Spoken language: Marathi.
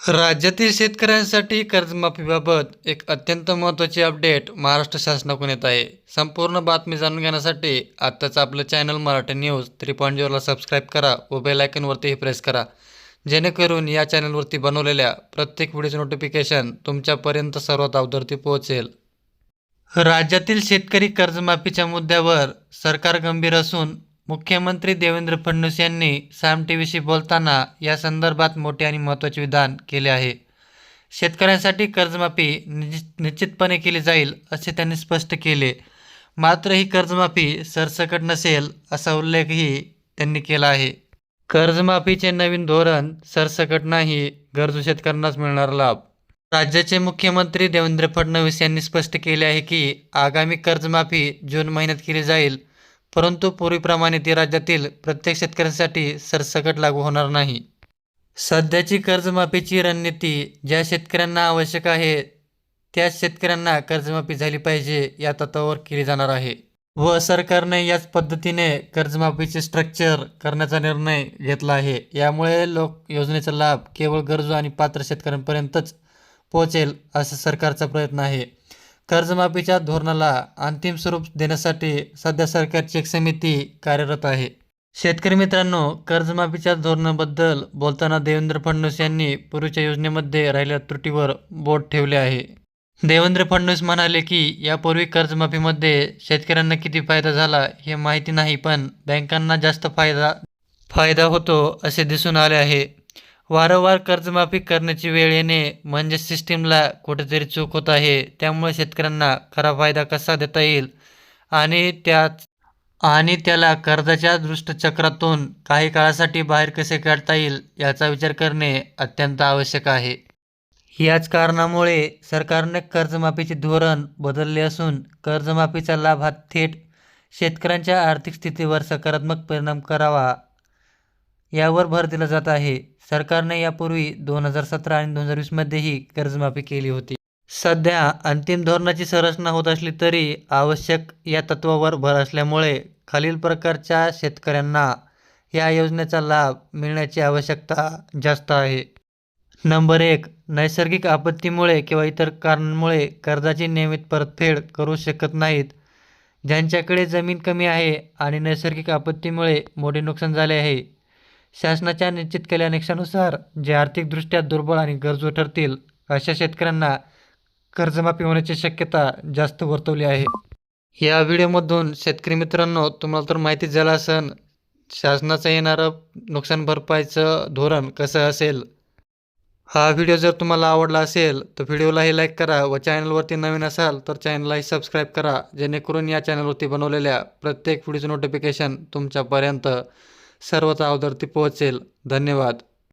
राज्यातील शेतकऱ्यांसाठी कर्जमाफीबाबत एक अत्यंत महत्त्वाची अपडेट महाराष्ट्र शासनाकडून येत आहे. संपूर्ण बातमी जाणून घेण्यासाठी आत्ताच आपलं चॅनल मराठी न्यूज 3.0 ला सबस्क्राईब करा व बेल आयकॉनवरतीही प्रेस करा, जेणेकरून या चॅनलवरती बनवलेल्या प्रत्येक व्हिडिओचे नोटिफिकेशन तुमच्यापर्यंत सर्वात अगोदर पोहोचेल. राज्यातील शेतकरी कर्जमाफीच्या मुद्द्यावर सरकार गंभीर असून मुख्यमंत्री देवेंद्र फडणवीस यांनी साम टीव्हीशी बोलताना या संदर्भात मोठे आणि महत्त्वाचे विधान केले आहे. शेतकऱ्यांसाठी कर्जमाफी निश्चितपणे केली जाईल असे त्यांनी स्पष्ट केले. मात्र ही कर्जमाफी सरसकट नसेल असा उल्लेखही त्यांनी केला आहे. कर्जमाफीचे नवीन धोरण सरसकट नाही, गरजू शेतकऱ्यांनाच मिळणार लाभ. राज्याचे मुख्यमंत्री देवेंद्र फडणवीस यांनी स्पष्ट केले आहे की आगामी कर्जमाफी जून महिन्यात केली जाईल, परंतु पूर्वीप्रमाणे ती राज्यातील प्रत्येक शेतकऱ्यांसाठी सरसकट लागू होणार नाही. सध्याची कर्जमाफीची रणनीती ज्या शेतकऱ्यांना आवश्यक आहे त्याच शेतकऱ्यांना कर्जमाफी झाली पाहिजे या तत्त्वावर केली जाणार आहे व सरकारने याच पद्धतीने कर्जमाफीचे स्ट्रक्चर करण्याचा निर्णय घेतला आहे. यामुळे लोक योजनेचा लाभ केवळ गरजू आणि पात्र शेतकऱ्यांपर्यंतच पोहोचेल असा सरकारचा प्रयत्न आहे. कर्जमाफीच्या धोरणाला अंतिम स्वरूप देण्यासाठी सध्या सरकारची एक समिती कार्यरत आहे. शेतकरी मित्रांनो, कर्जमाफीच्या धोरणाबद्दल बोलताना देवेंद्र फडणवीस यांनी पूर्वीच्या योजनेमध्ये राहिलेल्या त्रुटीवर बोट ठेवले आहे. देवेंद्र फडणवीस म्हणाले की यापूर्वी कर्जमाफीमध्ये शेतकऱ्यांना किती फायदा झाला हे माहिती नाही, पण बँकांना जास्त फायदा होतो असे दिसून आले आहे. वारंवार कर्जमाफी करण्याची वेळ येणे म्हणजे सिस्टीमला कुठेतरी चूक होत आहे. त्यामुळे शेतकऱ्यांना खरा फायदा कसा देता येईल आणि त्याला कर्जाच्या दुष्टचक्रातून काही काळासाठी बाहेर कसे काढता येईल याचा विचार करणे अत्यंत आवश्यक आहे. याच कारणामुळे सरकारने कर्जमाफीचे धोरण बदलले असून कर्जमाफीचा लाभ हा थेट शेतकऱ्यांच्या आर्थिक स्थितीवर सकारात्मक परिणाम करावा यावर भर दिला जात आहे. सरकारने यापूर्वी 2017 आणि 2020 मध्येही कर्जमाफी केली होती. सध्या अंतिम धोरणाची संरचना होत असली तरी आवश्यक या तत्त्वावर भर असल्यामुळे खालील प्रकारच्या शेतकऱ्यांना या योजनेचा लाभ मिळण्याची आवश्यकता जास्त आहे. नंबर 1. नैसर्गिक आपत्तीमुळे किंवा इतर कारणांमुळे कर्जाची नियमित परतफेड करू शकत नाहीत. ज्यांच्याकडे जमीन कमी आहे आणि नैसर्गिक आपत्तीमुळे मोठे नुकसान झाले आहे. शासनाच्या निश्चित केलेल्या निकषानुसार जे आर्थिकदृष्ट्या दुर्बळ आणि गरजू ठरतील अशा शेतकऱ्यांना कर्जमाफी होण्याची शक्यता जास्त वर्तवली आहे. या व्हिडिओमधून शेतकरी मित्रांनो, तुम्हाला तर माहितीच झालं असेल शासनाचं येणारं नुकसान भरपाईचं धोरण कसं असेल. हा व्हिडिओ जर तुम्हाला आवडला असेल तर व्हिडिओलाही लाईक करा व चॅनलवरती नवीन असाल तर चॅनललाही सबस्क्राईब करा, जेणेकरून या चॅनलवरती बनवलेल्या प्रत्येक व्हिडिओचं नोटिफिकेशन तुमच्यापर्यंत सर्वात अगोदर पोहोचेल. धन्यवाद.